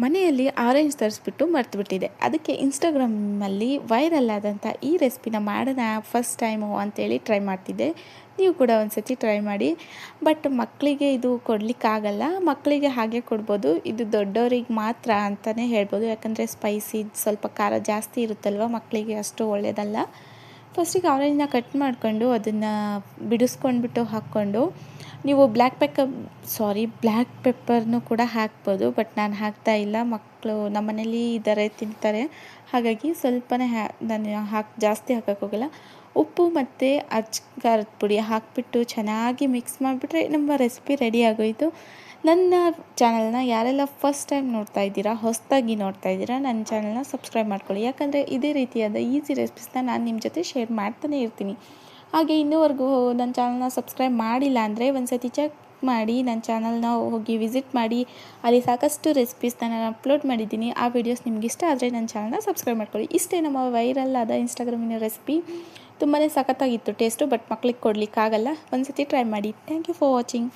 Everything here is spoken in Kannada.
ಮನೆಯಲ್ಲಿ ಆರೆಂಜ್ ತರಿಸ್ಬಿಟ್ಟು ಮರ್ತುಬಿಟ್ಟಿದ್ದೆ. ಅದಕ್ಕೆ ಇನ್ಸ್ಟಾಗ್ರಾಮಲ್ಲಿ ವೈರಲ್ ಆದಂಥ ಈ ರೆಸಿಪಿನ ಮಾಡೋಣ ಫಸ್ಟ್ ಟೈಮು ಅಂತೇಳಿ ಟ್ರೈ ಮಾಡ್ತಿದ್ದೆ. ನೀವು ಕೂಡ ಒಂದು ಸತಿ ಟ್ರೈ ಮಾಡಿ. ಬಟ್ ಮಕ್ಕಳಿಗೆ ಇದು ಕೊಡಲಿಕ್ಕಾಗಲ್ಲ. ಮಕ್ಕಳಿಗೆ ಹಾಗೆ ಕೊಡ್ಬೋದು. ಇದು ದೊಡ್ಡವರಿಗೆ ಮಾತ್ರ ಅಂತಲೇ ಹೇಳ್ಬೋದು. ಯಾಕಂದರೆ ಸ್ಪೈಸಿ ಸ್ವಲ್ಪ ಖಾರ ಜಾಸ್ತಿ ಇರುತ್ತಲ್ವ, ಮಕ್ಕಳಿಗೆ ಅಷ್ಟು ಒಳ್ಳೆಯದಲ್ಲ. ಫಸ್ಟಿಗೆ ಆರೆಂಜನ್ನ ಕಟ್ ಮಾಡಿಕೊಂಡು ಅದನ್ನು ಬಿಡಿಸ್ಕೊಂಡ್ಬಿಟ್ಟು ಹಾಕ್ಕೊಂಡು, ನೀವು ಬ್ಲ್ಯಾಕ್ ಪೆಪ್ಪರ್ನೂ ಕೂಡ ಹಾಕ್ಬೋದು. ಬಟ್ ನಾನು ಹಾಕ್ತಾ ಇಲ್ಲ, ಮಕ್ಕಳು ನಮ್ಮ ಮನೇಲಿ ಇದ್ದಾರೆ, ತಿಂತಾರೆ. ಹಾಗಾಗಿ ಸ್ವಲ್ಪನೇ ನಾನು ಜಾಸ್ತಿ ಹಾಕೋಕ್ಕೋಗಲ್ಲ. ಉಪ್ಪು ಮತ್ತು ಖಾರದ ಪುಡಿ ಹಾಕಿಬಿಟ್ಟು ಚೆನ್ನಾಗಿ ಮಿಕ್ಸ್ ಮಾಡಿಬಿಟ್ರೆ ನಮ್ಮ ರೆಸಿಪಿ ರೆಡಿ ಆಗೋಯಿತು. ನನ್ನ ಚಾನಲ್ನ ಯಾರೆಲ್ಲ ಫಸ್ಟ್ ಟೈಮ್ ನೋಡ್ತಾ ಇದ್ದೀರಾ, ಹೊಸದಾಗಿ ನೋಡ್ತಾ ಇದ್ದೀರಾ, ನನ್ನ ಚಾನಲ್ನ ಸಬ್ಸ್ಕ್ರೈಬ್ ಮಾಡ್ಕೊಳ್ಳಿ. ಯಾಕಂದರೆ ಇದೇ ರೀತಿಯಾದ ಈಸಿ ರೆಸಿಪೀಸ್ನ ನಾನು ನಿಮ್ಮ ಜೊತೆ ಶೇರ್ ಮಾಡ್ತಾನೆ ಇರ್ತೀನಿ. ಹಾಗೆ ಇನ್ನೂವರೆಗೂ ನನ್ನ ಚಾನಲ್ನ ಸಬ್ಸ್ಕ್ರೈಬ್ ಮಾಡಿಲ್ಲ ಅಂದರೆ ಒಂದು ಸತಿ ಚೆಕ್ ಮಾಡಿ, ನನ್ನ ಚಾನಲ್ನ ಹೋಗಿ ವಿಸಿಟ್ ಮಾಡಿ. ಅಲ್ಲಿ ಸಾಕಷ್ಟು ರೆಸಿಪೀಸ್ನ ನಾನು ಅಪ್ಲೋಡ್ ಮಾಡಿದ್ದೀನಿ. ಆ ವಿಡಿಯೋಸ್ ನಿಮ್ಗೆ ಇಷ್ಟ ಆದರೆ ನನ್ನ ಚಾನಲ್ನ ಸಬ್ಸ್ಕ್ರೈಬ್ ಮಾಡ್ಕೊಳ್ಳಿ. ಇಷ್ಟೇ ನಮ್ಮ ವೈರಲ್ ಆದ ಇನ್ಸ್ಟಾಗ್ರಾಮಿನ ರೆಸಿಪಿ. ತುಂಬಾ ಸಖತ್ತಾಗಿತ್ತು ಟೇಸ್ಟು. ಬಟ್ ಮಕ್ಕಳಿಗೆ ಕೊಡಲಿಕ್ಕಾಗಲ್ಲ. ಒಂದು ಸತಿ ಟ್ರೈ ಮಾಡಿ. Thank you for watching.